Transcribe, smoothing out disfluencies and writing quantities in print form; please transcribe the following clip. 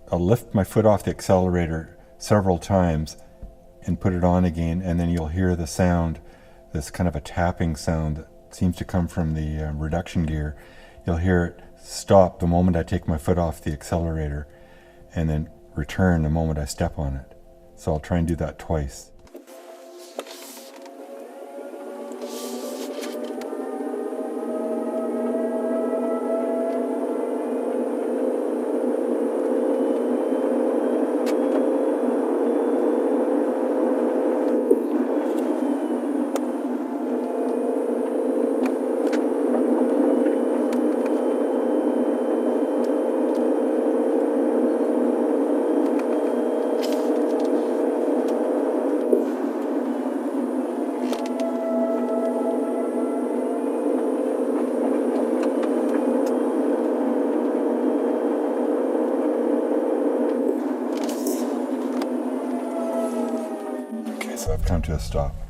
I'll lift my foot off the accelerator several times and put it on again, and then you'll hear the sound, this kind of a tapping sound that seems to come from the reduction gear. You'll hear it stop the moment I take my foot off the accelerator, and then return the moment I step on it. So I'll try and do that twice. So I've come to a stop.